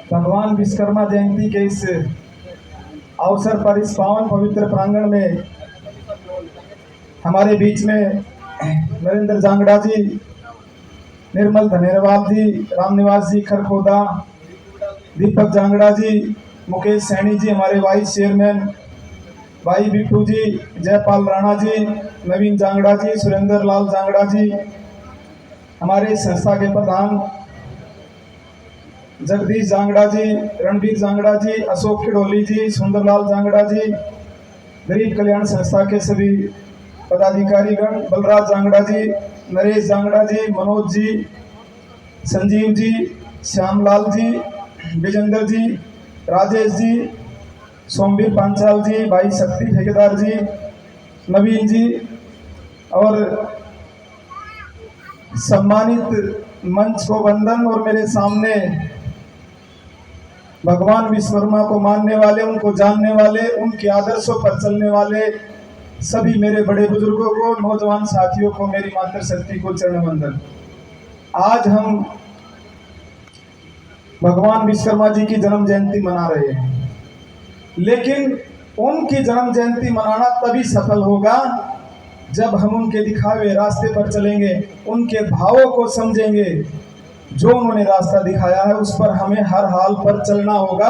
भगवान विश्वकर्मा जयंती के इस अवसर पर इस पावन पवित्र प्रांगण में हमारे बीच में नरेंद्र जांगड़ा जी, निर्मल धनेरवाल जी, रामनिवास जी खरखोदा, दीपक जांगड़ा जी, मुकेश सैनी जी, हमारे वाइस चेयरमैन भाई बिट्टू जी, जयपाल राणा जी, नवीन जांगड़ा जी, सुरेंद्र लाल जांगड़ा जी, हमारे संस्था के प्रधान जगदीश जांगड़ा जी, रणवीर जांगड़ा जी, अशोक खिड़ोली जी, सुंदरलाल जांगड़ा जी, गरीब कल्याण संस्था के सभी पदाधिकारीगण, बलराज जांगड़ा जी, नरेश जांगड़ा जी, मनोज जी, संजीव जी, श्यामलाल जी, विजेंद्र जी, राजेश जी, सोमवीर पांचाल जी, भाई शक्ति ठेकेदार जी, नवीन जी और सम्मानित मंच को वंदन। और मेरे सामने भगवान विश्वकर्मा को मानने वाले, उनको जानने वाले, उनके आदर्शों पर चलने वाले सभी मेरे बड़े बुजुर्गों को, नौजवान साथियों को मेरी मातृशक्ति को चरण वंदन। आज हम भगवान विश्वकर्मा जी की जन्म जयंती मना रहे हैं, लेकिन उनकी जन्म जयंती मनाना तभी सफल होगा जब हम उनके दिखाए हुए रास्ते पर चलेंगे, उनके भावों को समझेंगे। जो उन्होंने रास्ता दिखाया है उस पर हमें हर हाल पर चलना होगा,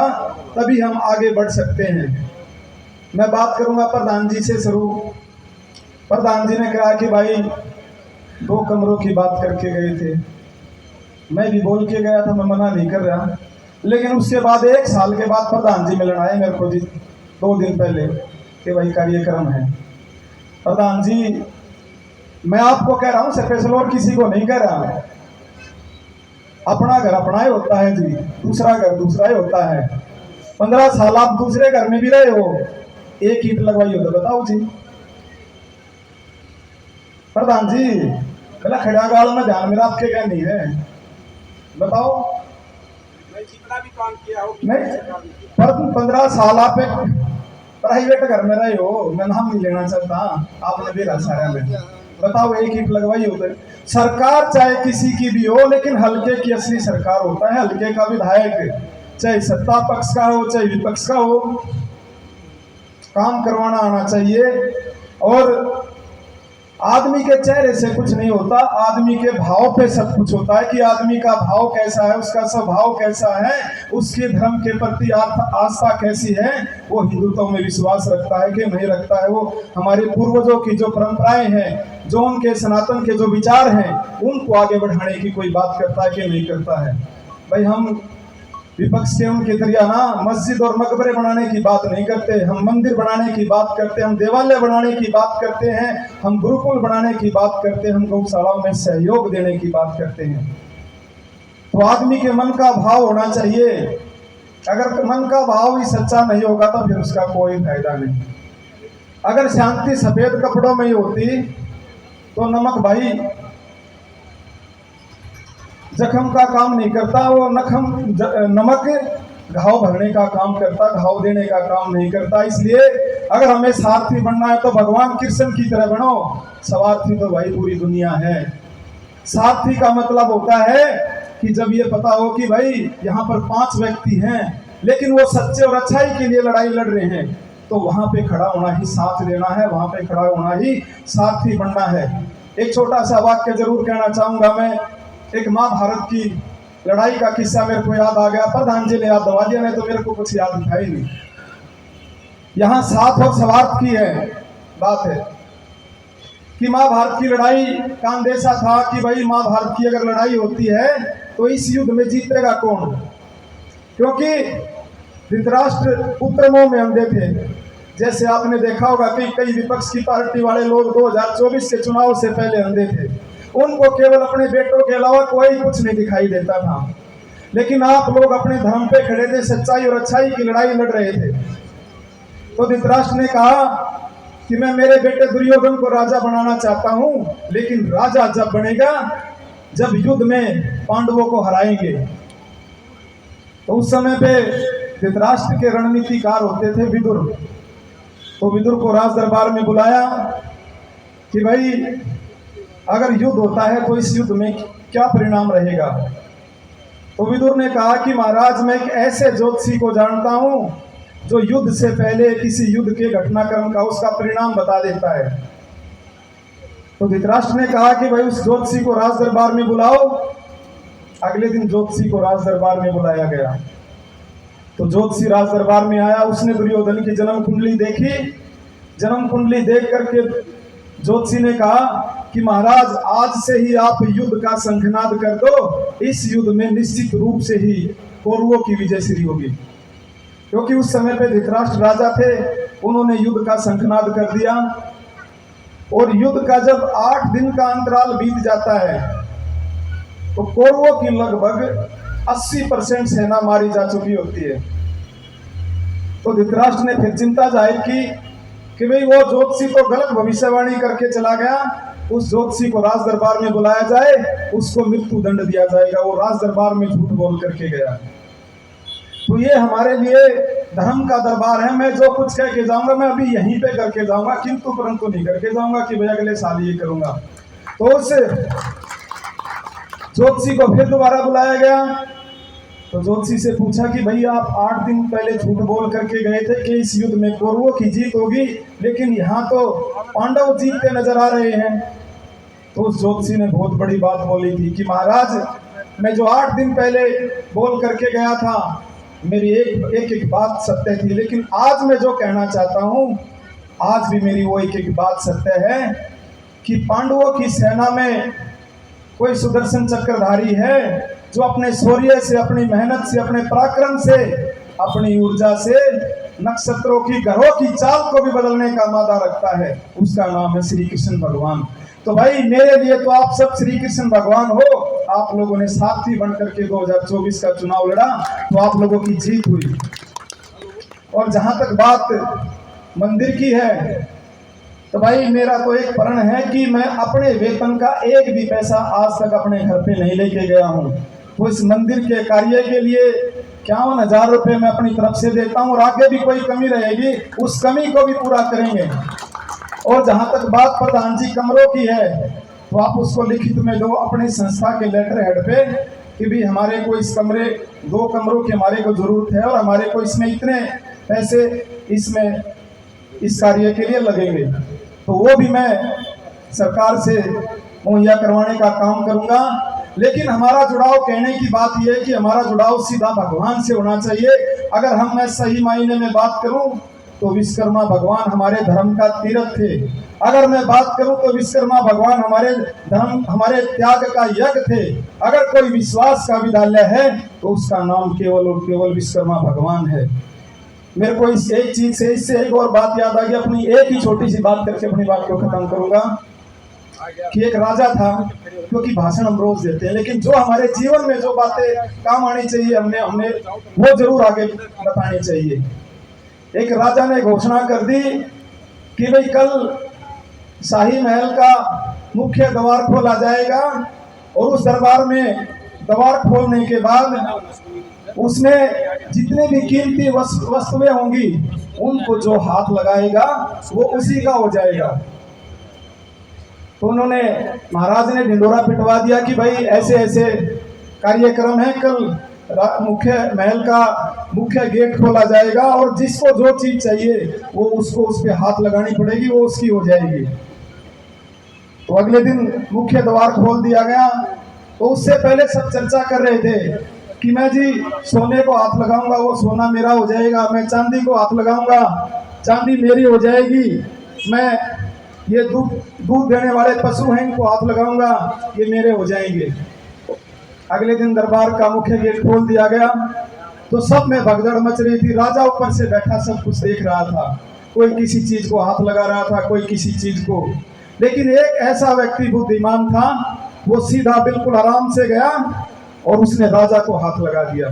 तभी हम आगे बढ़ सकते हैं। मैं बात करूंगा प्रधान जी से शुरू। प्रधान जी ने कहा कि भाई 2 कमरों की बात करके गए थे, मैं भी बोल के गया था, मैं मना नहीं कर रहा, लेकिन उसके बाद 1 साल के बाद प्रधान जी मिलने आए मेरे को जी 2 दिन पहले कि भाई कार्यक्रम है। प्रधान जी, मैं आपको कह रहा हूँ स्पेशल, और किसी को नहीं कह रहा। अपना घर अपना ही होता है जी, दूसरा घर दूसरा ही होता है। 15 साल आप दूसरे घर में भी रहे हो, एक ईंट लगवाई हो तो बताओ जी। प्रधान जी, पहला खड़ा गाल में ध्यान मेरा आपके क्या नहीं है, बताओ। मैं जितना भी काम किया हो नहीं, पर 15 साल आप एक प्राइवेट घर में रहे हो, मैं नाम नहीं लेना चाहता, आपने भी सारा में बताओ, एक ईंट लगवाई हो तो। सरकार चाहे किसी की भी हो, लेकिन हल्के की असली सरकार होता है, हल्के का विधायक, चाहे सत्ता पक्ष का हो चाहे विपक्ष का हो, काम करवाना आना चाहिए। और आदमी के चेहरे से कुछ नहीं होता, आदमी के भाव पे सब कुछ होता है कि आदमी का भाव कैसा है, उसका स्वभाव कैसा है, उसके धर्म के प्रति आस्था कैसी है, वो हिंदुत्व में विश्वास रखता है कि नहीं रखता है, वो हमारे पूर्वजों की जो परंपराएं हैं, जो उनके सनातन के जो विचार हैं, उनको आगे बढ़ाने की कोई बात करता है कि नहीं करता है। भाई हम विपक्ष के उनके जरिया ना मस्जिद और मकबरे बनाने की बात नहीं करते, हम मंदिर बनाने की बात करते हैं, हम देवालय बनाने की बात करते हैं, हम गुरुकुल बनाने की बात करते हैं, हम गौशालाओं में सहयोग देने की बात करते हैं। तो आदमी के मन का भाव होना चाहिए। अगर मन का भाव ही सच्चा नहीं होगा तो फिर उसका कोई फायदा नहीं। अगर शांति सफेद कपड़ों में ही होती तो नमक भाई जख्म का काम नहीं करता, वो नमक घाव भरने का काम करता, घाव देने का काम नहीं करता। इसलिए अगर हमें सारथी बनना है तो भगवान कृष्ण की तरह बनो, सवार्थी तो भाई पूरी दुनिया है। सारथी का मतलब होता है कि जब ये पता हो कि भाई यहाँ पर 5 व्यक्ति हैं, लेकिन वो सच्चे और अच्छाई के लिए लड़ाई लड़ रहे हैं, तो वहां पे खड़ा होना ही साथ देना है, वहां पे खड़ा होना ही सारथी बनना है। एक छोटा सा वाक्य जरूर कहना चाहूंगा मैं। एक महाभारत की लड़ाई का किस्सा मेरे को याद आ गया, प्रधान जी ने याद दवा दिया, नहीं तो मेरे को कुछ याद दिखाई नहीं। यहाँ साथ और स्वार्थ की है बात है कि महाभारत की लड़ाई का अंदेशा था कि भाई महाभारत की अगर लड़ाई होती है तो इस युद्ध में जीतेगा कौन, क्योंकि धृतराष्ट्र पुत्र मोह में अंधे थे। जैसे आपने देखा होगा कि कई विपक्ष की पार्टी वाले लोग 2024 के चुनाव से पहले अंधे थे, उनको केवल अपने बेटों के अलावा कोई कुछ नहीं दिखाई देता था। लेकिन आप लोग अपने धर्म पे खड़े थे, सच्चाई और अच्छाई की लड़ाई लड़ रहे थे। तो धृतराष्ट्र ने कहा कि मैं मेरे बेटे दुर्योधन को राजा बनाना चाहता हूं, लेकिन राजा जब बनेगा जब युद्ध में पांडवों को हराएंगे। तो उस समय पे धृतराष्ट्र के रणनीतिकार होते थे विदुर। तो विदुर को राज दरबार में बुलाया कि भाई अगर युद्ध होता है तो इस युद्ध में क्या परिणाम रहेगा। तो विदुर ने कहा कि महाराज मैं एक ऐसे ज्योतिषी को जानता हूं जो युद्ध से पहले किसी युद्ध के घटनाक्रम का उसका परिणाम बता देता है। तो धृतराष्ट्र ने कहा कि भाई उस ज्योतिषी को राज दरबार में बुलाओ। अगले दिन ज्योतिषी को राज दरबार में बुलाया गया। तो ज्योतिषी राज दरबार में आया, उसने दुर्योधन की जन्म कुंडली देखी। जन्म कुंडली देख करके ज्योतिषी ने कहा कि महाराज आज से ही आप युद्ध का शंखनाद कर दो, इस युद्ध में निश्चित रूप से ही कौरवों की विजय श्री होगी। क्योंकि उस समय पे धृतराष्ट्र राजा थे, उन्होंने युद्ध का शंखनाद कर दिया। और युद्ध का जब 8 दिन का अंतराल बीत जाता है तो कौरवों की लगभग 80% सेना मारी जा चुकी होती है। तो धृतराष्ट्र ने फिर चिंता जाहिर की कि भाई वो ज्योतिषी तो गलत भविष्यवाणी करके चला गया, उस ज्योतिषी को राज दरबार में बुलाया जाए, उसको मृत्यु दंड दिया जाएगा। वो राज दरबार में झूठ बोल करके गया। तो ये हमारे लिए धर्म का दरबार है। मैं जो कुछ कह के जाऊंगा मैं अभी यहीं पे करके जाऊंगा, किंतु परंतु नहीं करके जाऊंगा कि भाई अगले साल ये करूंगा। तो उस ज्योतिषी को फिर दोबारा बुलाया गया। तो ज्योतिषी से पूछा कि भाई आप 8 दिन पहले झूठ बोल करके गए थे कि इस युद्ध में कौरवों की जीत होगी, लेकिन यहाँ तो पांडव जीतते नजर आ रहे हैं। तो उस ज्योतिषी ने बहुत बड़ी बात बोली थी कि महाराज मैं जो 8 दिन पहले बोल करके गया था मेरी एक बात सत्य थी, लेकिन आज मैं जो कहना चाहता हूँ आज भी मेरी वो एक बात सत्य है कि पांडवों की सेना में कोई सुदर्शन चक्रधारी है जो अपने शौर्य से, अपनी मेहनत से, अपने पराक्रम से, अपनी ऊर्जा से नक्षत्रों की ग्रहों की चाल को भी बदलने का मादा रखता है। उसका नाम है श्री कृष्ण भगवान। तो भाई मेरे लिए तो आप सब श्री कृष्ण भगवान हो। आप लोगों ने साथी बनकर के 2024 का चुनाव लड़ा तो आप लोगों की जीत हुई। और जहां तक बात मंदिर की है तो भाई मेरा तो एक प्रण है कि मैं अपने वेतन का एक भी पैसा आज तक अपने घर पे नहीं लेके गया हूँ। तो इस मंदिर के कार्य के लिए 51,000 रुपये मैं अपनी तरफ से देता हूँ और आगे भी कोई कमी रहेगी उस कमी को भी पूरा करेंगे। और जहाँ तक बात प्रधान जी कमरों की है तो आप उसको लिखित में दो अपनी संस्था के लेटर हेड पे कि भी हमारे को इस कमरे 2 कमरों की हमारे को जरूरत है और हमारे को इसमें इतने पैसे इसमें इस कार्य के लिए लगेंगे। तो वो भी मैं सरकार से मुहैया करवाने का काम करूंगा। लेकिन हमारा जुड़ाव, कहने की बात यह है कि हमारा जुड़ाव सीधा भगवान से होना चाहिए। अगर हम मैं सही मायने में बात करूं तो विश्वकर्मा भगवान हमारे धर्म का तीर्थ थे। अगर मैं बात करूं तो विश्वकर्मा भगवान हमारे धर्म, हमारे त्याग का यज्ञ थे। अगर कोई विश्वास का विद्यालय है तो उसका नाम केवल और केवल विश्वकर्मा भगवान है। मेरे को इस एक चीज से, इससे एक और बात याद आ गई। अपनी एक ही छोटी सी बात करके अपनी बात को खत्म करूंगा कि एक राजा था क्योंकि भाषण हम रोज देते हैं, लेकिन जो हमारे जीवन में जो बातें काम आनी चाहिए हमने वो जरूर आगे बतानी चाहिए। एक राजा ने घोषणा कर दी कि भाई कल शाही महल का मुख्य द्वार खोला जाएगा और उस दरबार में द्वार खोलने के बाद उसमें जितने भी कीमती वस्तुएं होंगी उनको जो हाथ लगाएगा वो उसी का हो जाएगा। तो उन्होंने, महाराज ने ढिंडोरा पिटवा दिया कि भाई ऐसे ऐसे कार्यक्रम है, कल मुख्य महल का मुख्य गेट खोला जाएगा और जिसको जो चीज चाहिए वो उसको उस पे हाथ लगानी पड़ेगी, वो उसकी हो जाएगी। तो अगले दिन मुख्य द्वार खोल दिया गया। तो उससे पहले सब चर्चा कर रहे थे कि मैं जी सोने को हाथ लगाऊंगा वो सोना मेरा हो जाएगा, मैं चांदी को हाथ लगाऊंगा चांदी मेरी हो जाएगी, मैं ये दूध देने वाले पशु हैं इनको हाथ लगाऊंगा ये मेरे हो जाएंगे। अगले दिन दरबार का मुख्य गेट खोल दिया गया तो सब में भगदड़ मच रही थी। राजा ऊपर से बैठा सब कुछ देख रहा था, कोई किसी चीज को हाथ लगा रहा था, कोई किसी चीज को। लेकिन एक ऐसा व्यक्ति बुद्धिमान था, वो सीधा बिल्कुल आराम से गया और उसने राजा को हाथ लगा दिया।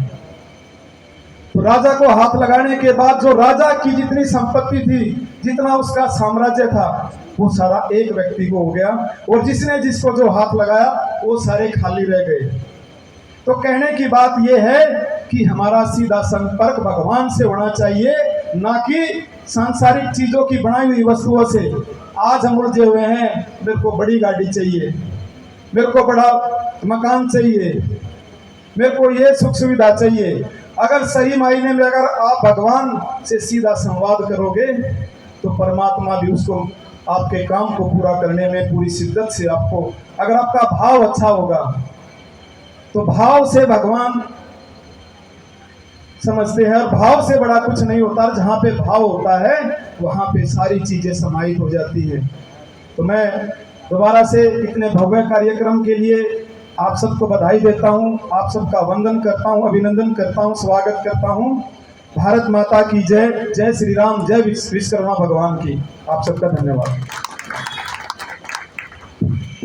तो राजा को हाथ लगाने के बाद जो राजा की जितनी संपत्ति थी, जितना उसका साम्राज्य था, वो सारा एक व्यक्ति को हो गया और जिसने जिसको जो हाथ लगाया वो सारे खाली रह गए। तो कहने की बात यह है कि हमारा सीधा संपर्क भगवान से होना चाहिए, ना कि सांसारिक चीजों की बनाई हुई वस्तुओं से। आज हम उलझे हुए हैं, मेरे को बड़ी गाड़ी चाहिए, मेरे को बड़ा मकान चाहिए, मेरे को ये सुख सुविधा चाहिए। अगर सही मायने में अगर आप भगवान से सीधा संवाद करोगे तो परमात्मा भी उसको आपके काम को पूरा करने में पूरी शिद्दत से आपको, अगर आपका भाव अच्छा होगा तो भाव से भगवान समझते हैं। और भाव से बड़ा कुछ नहीं होता, जहाँ पे भाव होता है वहाँ पे सारी चीजें समाहित हो जाती है। तो मैं दोबारा से इतने भव्य कार्यक्रम के लिए आप सबको बधाई देता हूँ, आप सबका वंदन करता हूँ, अभिनंदन करता हूँ, स्वागत करता हूँ। भारत माता की जय, जय श्री राम, जय विश्वकर्मा भगवान की। आप सबका धन्यवाद।